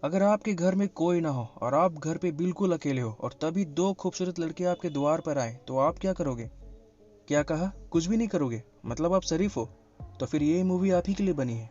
अगर आपके घर में कोई ना हो और आप घर पे बिल्कुल अकेले हो और तभी दो खूबसूरत लड़कियां आपके द्वार पर आए तो आप क्या करोगे? क्या कहा? कुछ भी नहीं करोगे? मतलब आप शरीफ हो? तो फिर ये मूवी आप ही के लिए बनी है।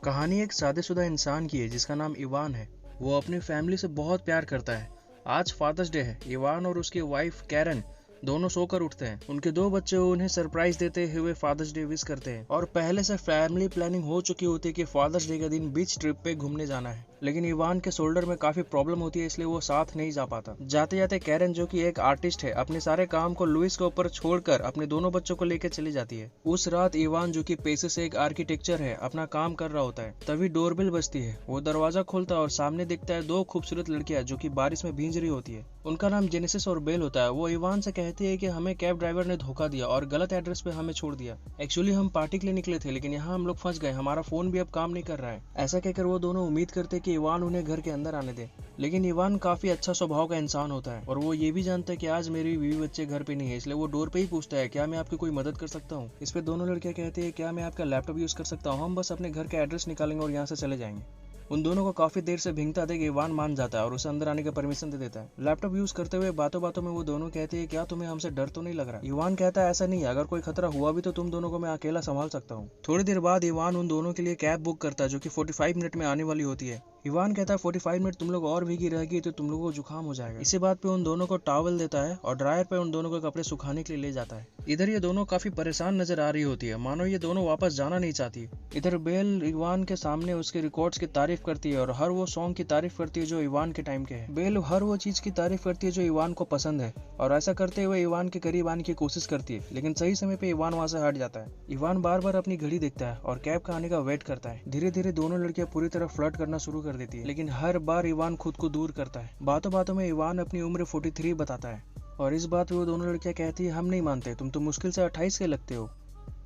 कहानी एक शादीशुदा इंसान की है जिसका नाम इवान है। वो अपनी फैमिली से बहुत प्यार करता है। आज फादर्स डे है। इवान और उसकी वाइफ कैरन दोनों सोकर उठते हैं। उनके दो बच्चे उन्हें सरप्राइज देते हुए फादर्स डे विश करते हैं और पहले से फैमिली प्लानिंग हो चुकी होती है कि फादर्स डे के दिन बीच ट्रिप पे घूमने जाना है। लेकिन इवान के शोल्डर में काफी प्रॉब्लम होती है, इसलिए वो साथ नहीं जा पाता। जाते जाते कैरन, जो कि एक आर्टिस्ट है, अपने सारे काम को लुइस के ऊपर छोड़कर अपने दोनों बच्चों को लेकर चली जाती है। उस रात इवान, जो कि पेशे से एक आर्किटेक्चर है, अपना काम कर रहा होता है। तभी डोरबेल बजती है। वो दरवाजा खोलता है और सामने दिखता है दो खूबसूरत लड़कियां जो कि बारिश में भींज रही होती है। उनका नाम जेनेसिस और बेल होता है। वो इवान से कहती है कि हमें कैब ड्राइवर ने धोखा दिया और गलत एड्रेस पे हमें छोड़ दिया। एक्चुअली हम पार्टी के लिए निकले थे, लेकिन यहाँ हम लोग फंस गए। हमारा फोन भी अब काम नहीं कर रहा है। ऐसा कहकर वो दोनों उम्मीद करते कि इवान उन्हें घर के अंदर आने दे, लेकिन इवान काफी अच्छा स्वभाव का इंसान होता है और वो ये भी जानता है कि आज मेरी बीवी बच्चे घर पे नहीं है, इसलिए वो डोर पे ही पूछता है, क्या मैं आपकी कोई मदद कर सकता हूँ? इस पे दोनों लड़कियां कहती है, क्या मैं आपका लैपटॉप यूज कर सकता हूँ? हम बस अपने घर का एड्रेस निकालेंगे और यहाँ से चले जाएंगे। उन दोनों को काफी देर से भींगता देख इवान मान जाता है और उसे अंदर आने का परमिशन दे देता है। लैपटॉप यूज करते हुए बातों बातों में वो दोनों कहते हैं, क्या तुम्हें हमसे डर तो नहीं लग रहा? इवान कहता है, ऐसा नहीं है, अगर कोई खतरा हुआ भी तो तुम दोनों को मैं अकेला संभाल सकता हूँ। थोड़ी देर बाद इवान उन दोनों के लिए कैब बुक करता है जो कि 45 मिनट में आने वाली होती है। इवान कहता है 45 मिनट तुम लोग और भीगी रहेगी तो तुम लोगों को जुकाम हो जाएगा। इसी बात पे उन दोनों को टॉवल देता है और ड्रायर पे उन दोनों को कपड़े सुखाने के लिए ले जाता है। इधर ये दोनों काफी परेशान नजर आ रही होती है, मानो ये दोनों वापस जाना नहीं चाहती। इधर बेल इवान के सामने उसके रिकॉर्ड्स की तारीफ करती है और हर वो सॉन्ग की तारीफ करती है जो इवान के टाइम के है। बेल हर वो चीज की तारीफ करती है जो इवान को पसंद है और ऐसा करते हुए इवान के करीब आने की कोशिश करती है, लेकिन सही समय पे इवान वहां से हट जाता है। इवान बार बार अपनी घड़ी देखता है और कैब का आने का वेट करता है। धीरे धीरे दोनों लड़कियां पूरी तरह फ्लर्ट करना शुरू कर देती है, लेकिन हर बार इवान खुद को दूर करता है। बातों बातों में इवान अपनी उम्र 43 बताता है और इस बात पे वो दोनों लड़कियां कहती है, हम नहीं मानते, तुम तो मुश्किल से 28 के लगते हो।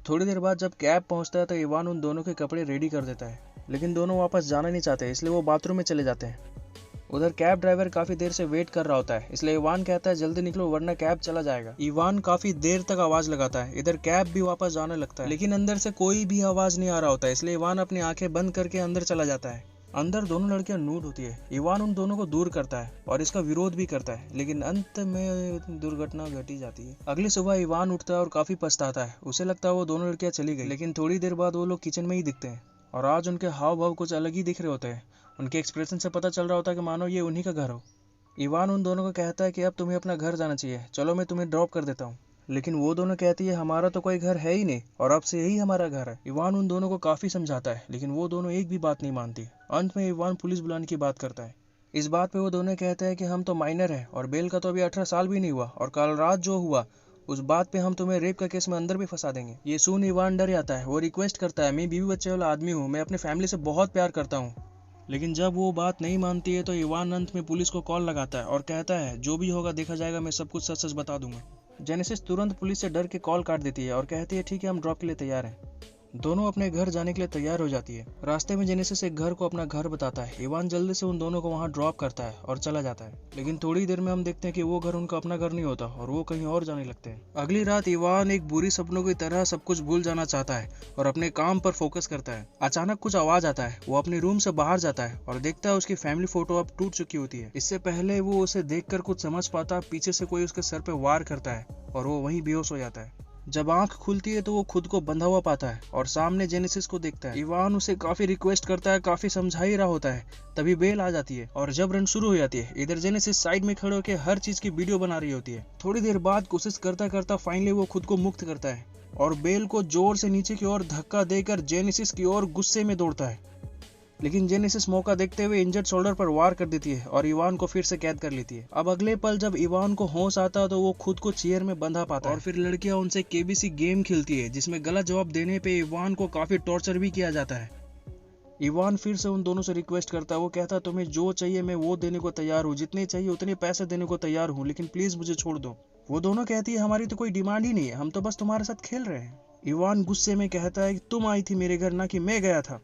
थोड़ी देर बाद जब कैब पहुंचता है तो इवान उन दोनों के कपड़े रेडी कर देता है, लेकिन दोनों वापस जाना नहीं चाहते, इसलिए वो बाथरूम में चले जाते हैं। उधर कैब ड्राइवर काफी देर से वेट कर रहा होता है, इसलिए इवान कहता है, जल्दी निकलो वरना कैब चला जाएगा। इवान काफी देर तक आवाज लगाता है। इधर कैब भी वापस जाने लगता है, लेकिन अंदर से कोई भी आवाज नहीं आ रहा होता है, इसलिए इवान अपनी आंखें बंद करके अंदर चला जाता है। अंदर दोनों लड़कियां नूड होती है। इवान उन दोनों को दूर करता है और इसका विरोध भी करता है, लेकिन अंत में दुर्घटना घटी जाती है। अगली सुबह इवान उठता है और काफी पछताता है। उसे लगता है वो दोनों लड़कियां चली गई, लेकिन थोड़ी देर बाद वो लोग किचन में ही दिखते हैं और आज उनके हाव भाव कुछ अलग ही दिख रहे होते हैं। उनके एक्सप्रेशन से पता चल रहा होता है कि मानो ये उन्हीं का घर हो। इवान उन दोनों को कहता है कि अब तुम्हें अपना घर जाना चाहिए, चलो मैं तुम्हें ड्रॉप कर देता हूँ। लेकिन वो दोनों कहती है, हमारा तो कोई घर है ही नहीं और अब से यही हमारा घर है। इवान उन दोनों को काफी समझाता है, लेकिन वो दोनों एक भी बात नहीं मानती। अंत में इवान पुलिस बुलाने की बात करता है। इस बात पे वो दोनों कहते हैं कि हम तो माइनर हैं और बेल का तो अभी 18 साल भी नहीं हुआ और कल रात जो हुआ उस बात पे हम तुम्हें रेप का केस में अंदर भी फंसा देंगे। ये सुन इवान डर जाता है। वो रिक्वेस्ट करता है, मैं बीवी बच्चे वाला आदमी हूँ, मैं अपने फैमिली से बहुत प्यार करता हूँ। लेकिन जब वो बात नहीं मानती है तो इवान अंत में पुलिस को कॉल लगाता है और कहता है, जो भी होगा देखा जाएगा, मैं सब कुछ सच सच बता दूंगा। जेनेसिस तुरंत पुलिस से डर के कॉल काट देती है और कहती है, ठीक है, हम ड्रॉप के लिए तैयार हैं। दोनों अपने घर जाने के लिए तैयार हो जाती है। रास्ते में जेनेसिस एक घर को अपना घर बताता है। इवान जल्दी से उन दोनों को वहां ड्रॉप करता है और चला जाता है, लेकिन थोड़ी देर में हम देखते हैं कि वो घर उनका अपना घर नहीं होता और वो कहीं और जाने लगते हैं। अगली रात इवान एक बुरी सपनों की तरह सब कुछ भूल जाना चाहता है और अपने काम पर फोकस करता है। अचानक कुछ आवाज आता है। वो अपने रूम से बाहर जाता है और देखता है उसकी फैमिली फोटो अब टूट चुकी होती है। इससे पहले वो उसे देखकर कुछ समझ पाता, पीछे से कोई उसके सर पे वार करता है और वो वहीं बेहोश हो जाता है। जब आंख खुलती है तो वो खुद को बंधा हुआ पाता है और सामने जेनेसिस को देखता है। इवान उसे काफी रिक्वेस्ट करता है, काफी समझा ही रहा होता है, तभी बेल आ जाती है और जब रन शुरू हो जाती है। इधर जेनेसिस साइड में खड़े होकर हर चीज की वीडियो बना रही होती है। थोड़ी देर बाद कोशिश करता करता फाइनली वो खुद को मुक्त करता है और बेल को जोर से नीचे की ओर धक्का देकर जेनेसिस की ओर गुस्से में दौड़ता है, लेकिन जेनेसिस मौका देखते हुए इंजर्ड शोल्डर पर वार कर देती है और इवान को फिर से कैद कर लेती है। अब अगले पल जब इवान को होश आता है तो वो खुद को चेयर में बंधा पाता है और फिर लड़कियां उनसे केबीसी गेम खेलती है, जिसमें गलत जवाब देने पे इवान को काफी टॉर्चर भी किया जाता है। इवान फिर से उन दोनों से रिक्वेस्ट करता है। वो कहता है, तुम्हें जो चाहिए मैं वो देने को तैयार हूँ, जितने चाहिए उतने पैसे देने को तैयार हूँ, लेकिन प्लीज मुझे छोड़ दो। वो दोनों कहती है, हमारी तो कोई डिमांड ही नहीं है, हम तो बस तुम्हारे साथ खेल रहे हैं। इवान गुस्से में कहता है, तुम आई थी मेरे घर, ना कि मैं गया था।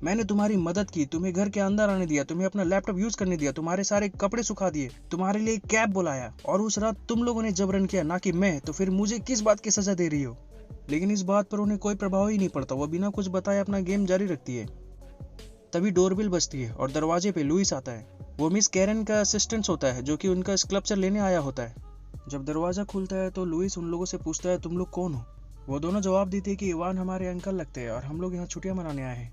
मैंने तुम्हारी मदद की, तुम्हें घर के अंदर आने दिया, तुम्हें अपना लैपटॉप यूज करने दिया, तुम्हारे सारे कपड़े सुखा दिए, तुम्हारे लिए कैब बुलाया और उस रात तुम लोगों ने जबरन किया, ना कि मैं। तो फिर मुझे किस बात की सजा दे रही हो? लेकिन इस बात पर उन्हें कोई प्रभाव ही नहीं पड़ता। वो बिना कुछ बताए अपना गेम जारी रखती है। तभी डोरबेल बजती है और दरवाजे पे लुइस आता है। वो मिस कैरन का असिस्टेंट होता है जो कि उनका स्कल्पचर लेने आया होता है। जब दरवाजा खुलता है तो लुइस उन लोगों से पूछता है, तुम लोग कौन हो? वो दोनों जवाब देते हैं कि इवान हमारे अंकल लगते हैं और हम लोग यहाँ छुट्टियां मनाने आए हैं।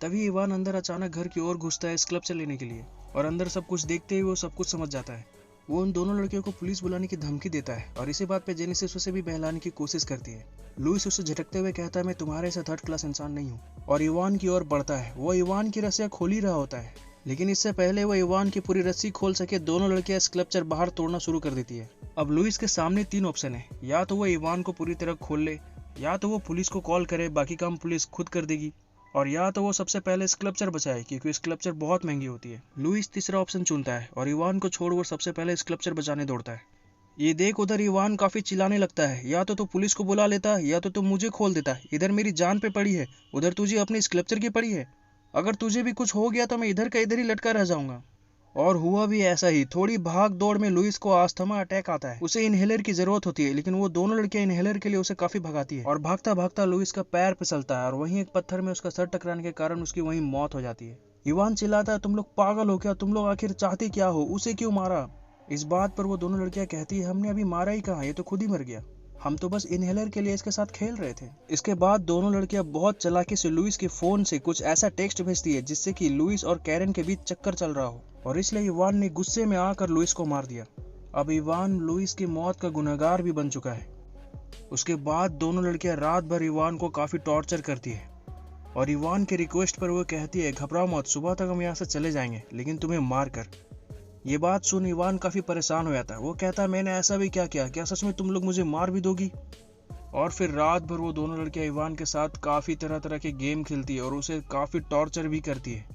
तभी इवान अंदर अचानक घर की ओर घुसता है स्कल्पचर लेने के लिए, और अंदर सब कुछ देखते ही वो सब कुछ समझ जाता है। वो उन दोनों लड़कियों को पुलिस बुलाने की धमकी देता है और इसी बात पे जेनेसिस उसे भी बहलाने की कोशिश करती है। लुइस उसे झटकते हुए कहता है, मैं तुम्हारे से थर्ड क्लास इंसान नहीं हूँ, और इवान की ओर बढ़ता है। वो इवान की रस्सियां खोल ही रहा होता है, लेकिन इससे पहले वो इवान की पूरी रस्सी खोल सके दोनों लड़कियां स्कल्पचर बाहर तोड़ना शुरू कर देती है। अब लुइस के सामने 3 ऑप्शन है, या तो वो इवान को पूरी तरह खोल ले, या तो वो पुलिस को कॉल करे, बाकी काम पुलिस खुद कर देगी, और या तो वो सबसे पहले स्कल्पचर बचाए क्योंकि स्कल्पचर बहुत महंगी होती है। लुइस तीसरा ऑप्शन चुनता है और इवान को छोड़ वो सबसे पहले स्कल्पचर बचाने दौड़ता है। ये देख उधर इवान काफी चिल्लाने लगता है, या तो तू पुलिस को बुला लेता या तो तू मुझे खोल देता। इधर मेरी जान पे पड़ी है, उधर तुझे अपने स्कल्पचर की पड़ी है। अगर तुझे भी कुछ हो गया तो मैं इधर का इधर ही लटका रह जाऊंगा। और हुआ भी ऐसा ही। थोड़ी भाग दौड़ में लुइस को अस्थमा अटैक आता है। उसे इनहेलर की जरूरत होती है, लेकिन वो दोनों लड़कियां इनहेलर के लिए उसे काफी भगाती है और भागता भागता लुइस का पैर फिसलता है और वहीं एक पत्थर में उसका सर टकराने के कारण उसकी वहीं मौत हो जाती है। इवान चिल्लाता है, तुम लोग पागल हो क्या? तुम लोग आखिर चाहते क्या हो? उसे क्यों मारा? इस बात पर वो दोनों लड़कियां कहती है, हमने अभी मारा ही कहा, ये तो खुद ही मर गया। हम तो बस इनहेलर के लिए इसके साथ खेल रहे थे। इसके बाद दोनों लड़कियां बहुत चालाकी से लुइस के फोन से कुछ ऐसा टेक्स्ट भेजती है जिससे कि लुइस और कैरन के बीच चक्कर चल रहा हो, और इसलिए इवान ने गुस्से में आकर लुइस को मार दिया। अब इवान लुइस की मौत का गुनहगार भी बन चुका है। उसके बाद दोनों लड़कियां रात भर इवान को काफी टॉर्चर करती है और इवान के रिक्वेस्ट पर वो कहती है, घबराओ मत, सुबह तक हम यहाँ से चले जाएंगे, लेकिन तुम्हें मार कर। ये बात सुन इवान काफी परेशान हो जाता है। वो कहता है, मैंने ऐसा भी क्या किया? क्या सच में तुम लोग मुझे मार भी दोगी? और फिर रात भर वो दोनों लड़कियां इवान के साथ काफी तरह तरह के गेम खेलती है और उसे काफी टॉर्चर भी करती है।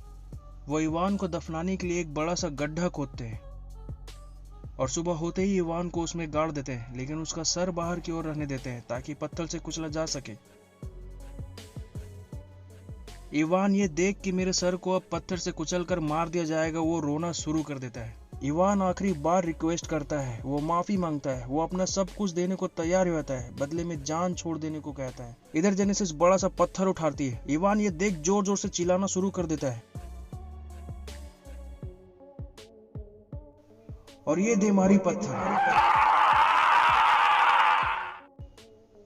वो इवान को दफनाने के लिए एक बड़ा सा गड्ढा खोदते हैं और सुबह होते ही इवान को उसमें गाड़ देते हैं, लेकिन उसका सर बाहर की ओर रहने देते हैं ताकि पत्थर से कुचला जा सके। इवान ये देख कि मेरे सर को अब पत्थर से कुचल कर मार दिया जाएगा, वो रोना शुरू कर देता है। इवान आखिरी बार रिक्वेस्ट करता है, वो माफी मांगता है, वो अपना सब कुछ देने को तैयार हो जाता है, बदले में जान छोड़ देने को कहता है। इधर जेनेसिस बड़ा सा पत्थर उठाती है। इवान ये देख जोर जोर से चिल्लाना शुरू कर देता है, और ये दे मारी पत्थर।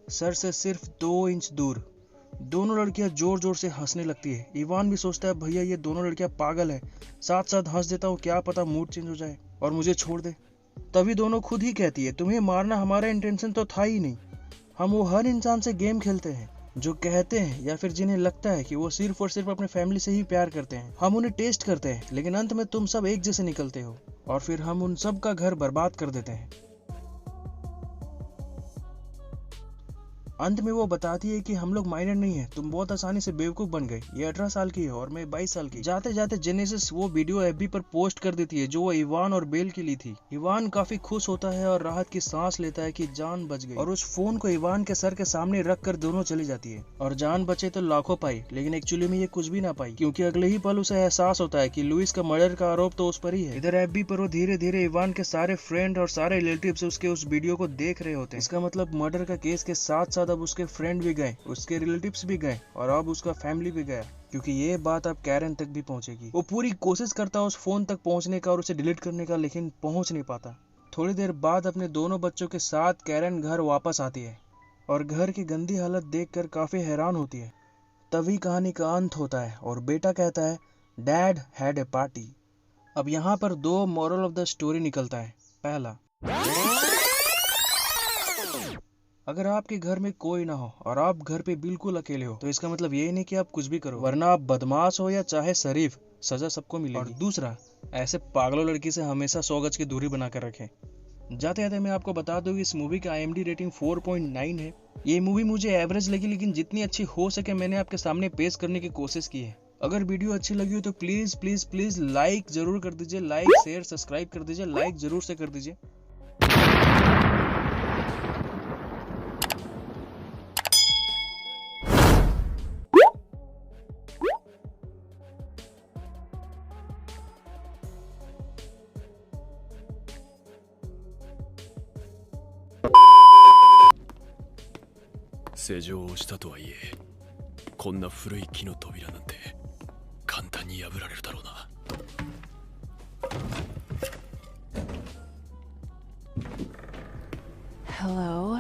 सर से सिर्फ 2 इंच दूर। दोनों लड़कियां जोर जोर से हंसने लगती है। इवान भी सोचता है, भैया ये दोनों लड़कियां पागल है, साथ साथ हंस देता हूँ, क्या पता मूड चेंज हो जाए और मुझे छोड़ दे। तभी दोनों खुद ही कहती है, तुम्हें मारना हमारा इंटेंशन तो था ही नहीं। हम वो हर इंसान से गेम खेलते हैं जो कहते हैं या फिर जिन्हें लगता है कि वो सिर्फ और सिर्फ अपने फैमिली से ही प्यार करते हैं। हम उन्हें टेस्ट करते हैं, लेकिन अंत में तुम सब एक जैसे निकलते हो और फिर हम उन सब का घर बर्बाद कर देते हैं। अंत में वो बताती है कि हम लोग माइनर नहीं है, तुम बहुत आसानी से बेवकूफ बन गए। ये 18 साल की है और मैं 22 साल की। जाते जाते जेनेसिस वो वीडियो एफबी पर पोस्ट कर देती है जो वो इवान और बेल के लिए थी। इवान काफी खुश होता है और राहत की सांस लेता है कि जान बच गई, और उस फोन को इवान के सर के सामने रख कर दोनों चली जाती है। और जान बचे तो लाखों पाई, लेकिन एक्चुअली में ये कुछ भी ना पाई, क्योंकि अगले ही पल उसे एहसास होता है कि लुइस का मर्डर का आरोप तो उस पर ही है। इधर एफबी पर वो धीरे धीरे इवान के सारे फ्रेंड और सारे रिलेटिव्स उसके उस वीडियो को देख रहे होते हैं। इसका मतलब मर्डर का केस के साथ साथ अब उसके फ्रेंड भी गए, उसके रिलेटिव्स भी गए और अब उसका फैमिली भी गया, क्योंकि ये बात अब कैरन तक भी पहुंचेगी। वो पूरी कोशिश करता है उस फोन तक पहुंचने का और उसे डिलीट करने का, लेकिन पहुंच नहीं पाता। थोड़ी देर बाद अपने दोनों बच्चों के साथ कैरन घर वापस आती है और घर की गंदी हालत देखकर काफी हैरान होती है। तभी कहानी का अंत होता है और बेटा कहता है, डैड हैड ए पार्टी। अब यहाँ पर 2 मॉरल ऑफ द स्टोरी निकलता है। पहला, अगर आपके घर में कोई ना हो और आप घर पे बिल्कुल अकेले हो तो इसका मतलब ये नहीं कि आप कुछ भी करो, वरना आप बदमाश हो या चाहे शरीफ, सजा सबको मिलेगी। और दूसरा, ऐसे पागलों लड़की से हमेशा 100 गज की दूरी बना कर रखें। जाते जाते मैं आपको बता दूं, इस मूवी का IMDb रेटिंग 4.9 है। ये मूवी मुझे एवरेज लगी, लेकिन जितनी अच्छी हो सके मैंने आपके सामने पेश करने की कोशिश की है। अगर वीडियो अच्छी लगी हो तो प्लीज प्लीज प्लीज लाइक जरूर कर दीजिए, लाइक शेयर सब्सक्राइब कर दीजिए, लाइक जरूर से कर दीजिए। 施錠をしたとはいえ、こんな古い木の扉なんて簡単にべられるだろうな。Hello?